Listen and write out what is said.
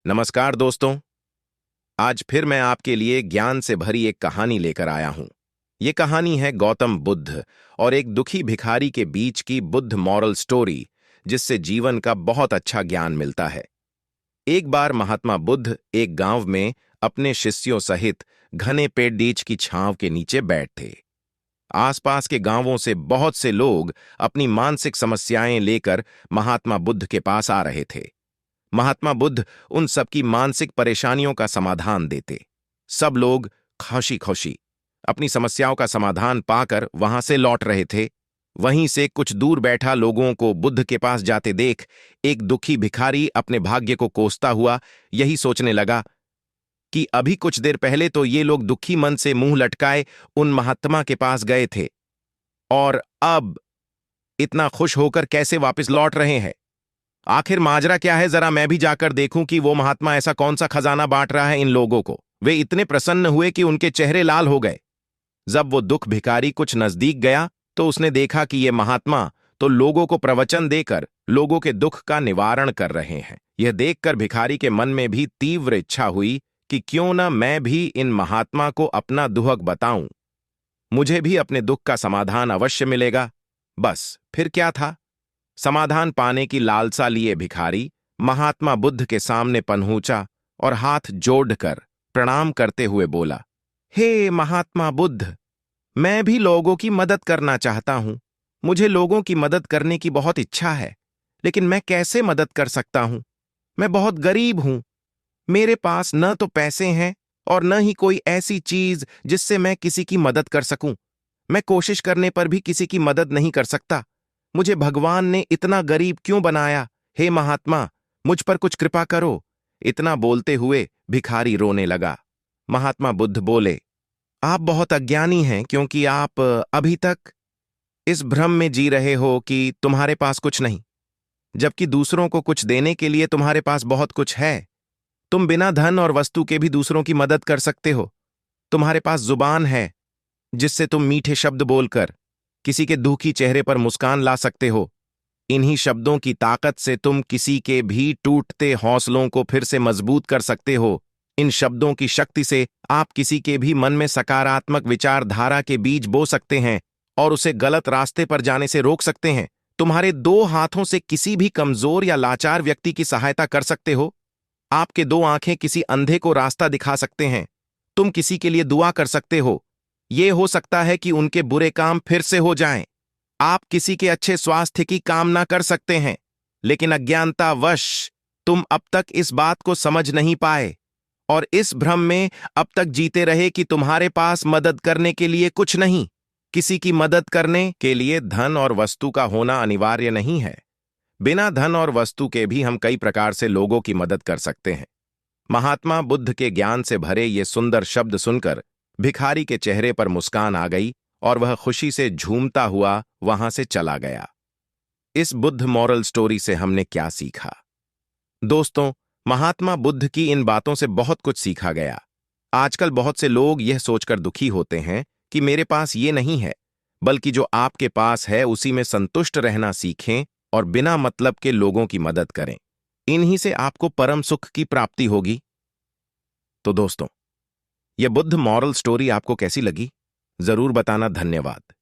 नमस्कार दोस्तों। आज फिर मैं आपके लिए ज्ञान से भरी एक कहानी लेकर आया हूं। ये कहानी है गौतम बुद्ध और एक दुखी भिखारी के बीच की बुद्ध मॉरल स्टोरी, जिससे जीवन का बहुत अच्छा ज्ञान मिलता है। एक बार महात्मा बुद्ध एक गांव में अपने शिष्यों सहित घने पेड़ीच की छांव के नीचे बैठ थे। आसपास के गांवों से बहुत से लोग अपनी मानसिक समस्याएं लेकर महात्मा बुद्ध के पास आ रहे थे। महात्मा बुद्ध उन सबकी मानसिक परेशानियों का समाधान देते। सब लोग खुशी खुशी अपनी समस्याओं का समाधान पाकर वहां से लौट रहे थे। वहीं से कुछ दूर बैठा लोगों को बुद्ध के पास जाते देख एक दुखी भिखारी अपने भाग्य को कोसता हुआ यही सोचने लगा कि अभी कुछ देर पहले तो ये लोग दुखी मन से मुंह लटकाए उन महात्मा के पास गए थे, और अब इतना खुश होकर कैसे वापस लौट रहे हैं। आखिर माजरा क्या है, जरा मैं भी जाकर देखूं कि वो महात्मा ऐसा कौन सा खजाना बांट रहा है इन लोगों को। वे इतने प्रसन्न हुए कि उनके चेहरे लाल हो गए। जब वो दुख भिखारी कुछ नजदीक गया तो उसने देखा कि ये महात्मा तो लोगों को प्रवचन देकर लोगों के दुख का निवारण कर रहे हैं। यह देखकर भिखारी के मन में भी तीव्र इच्छा हुई कि क्यों न मैं भी इन महात्मा को अपना दुहक बताऊं, मुझे भी अपने दुख का समाधान अवश्य मिलेगा। बस फिर क्या था, समाधान पाने की लालसा लिए भिखारी महात्मा बुद्ध के सामने पनहूचा और हाथ जोड़कर प्रणाम करते हुए बोला, हे महात्मा बुद्ध, मैं भी लोगों की मदद करना चाहता हूं। मुझे लोगों की मदद करने की बहुत इच्छा है, लेकिन मैं कैसे मदद कर सकता हूं? मैं बहुत गरीब हूं। मेरे पास न तो पैसे हैं और न ही कोई ऐसी चीज जिससे मैं किसी की मदद कर सकूं। मैं कोशिश करने पर भी किसी की मदद नहीं कर सकता। मुझे भगवान ने इतना गरीब क्यों बनाया? हे महात्मा, मुझ पर कुछ कृपा करो। इतना बोलते हुए भिखारी रोने लगा। महात्मा बुद्ध बोले, आप बहुत अज्ञानी हैं, क्योंकि आप अभी तक इस भ्रम में जी रहे हो कि तुम्हारे पास कुछ नहीं, जबकि दूसरों को कुछ देने के लिए तुम्हारे पास बहुत कुछ है। तुम बिना धन और वस्तु के भी दूसरों की मदद कर सकते हो। तुम्हारे पास जुबान है, जिससे तुम मीठे शब्द बोलकर किसी के दुखी चेहरे पर मुस्कान ला सकते हो। इन्हीं शब्दों की ताकत से तुम किसी के भी टूटते हौसलों को फिर से मजबूत कर सकते हो। इन शब्दों की शक्ति से आप किसी के भी मन में सकारात्मक विचारधारा के बीज बो सकते हैं और उसे गलत रास्ते पर जाने से रोक सकते हैं। तुम्हारे दो हाथों से किसी भी कमजोर या लाचार व्यक्ति की सहायता कर सकते हो। आपके दो आंखें किसी अंधे को रास्ता दिखा सकते हैं। तुम किसी के लिए दुआ कर सकते हो। ये हो सकता है कि उनके बुरे काम फिर से हो जाएं। आप किसी के अच्छे स्वास्थ्य की कामना कर सकते हैं, लेकिन अज्ञानतावश तुम अब तक इस बात को समझ नहीं पाए और इस भ्रम में अब तक जीते रहे कि तुम्हारे पास मदद करने के लिए कुछ नहीं। किसी की मदद करने के लिए धन और वस्तु का होना अनिवार्य नहीं है। बिना धन और वस्तु के भी हम कई प्रकार से लोगों की मदद कर सकते हैं। महात्मा बुद्ध के ज्ञान से भरे ये सुंदर शब्द सुनकर भिखारी के चेहरे पर मुस्कान आ गई और वह खुशी से झूमता हुआ वहां से चला गया। इस बुद्ध मॉरल स्टोरी से हमने क्या सीखा? दोस्तों, महात्मा बुद्ध की इन बातों से बहुत कुछ सीखा गया। आजकल बहुत से लोग यह सोचकर दुखी होते हैं कि मेरे पास ये नहीं है, बल्कि जो आपके पास है उसी में संतुष्ट रहना सीखें और बिना मतलब के लोगों की मदद करें। इन्हीं से आपको परम सुख की प्राप्ति होगी। तो दोस्तों, यह बुद्ध मॉरल स्टोरी आपको कैसी लगी? जरूर बताना। धन्यवाद।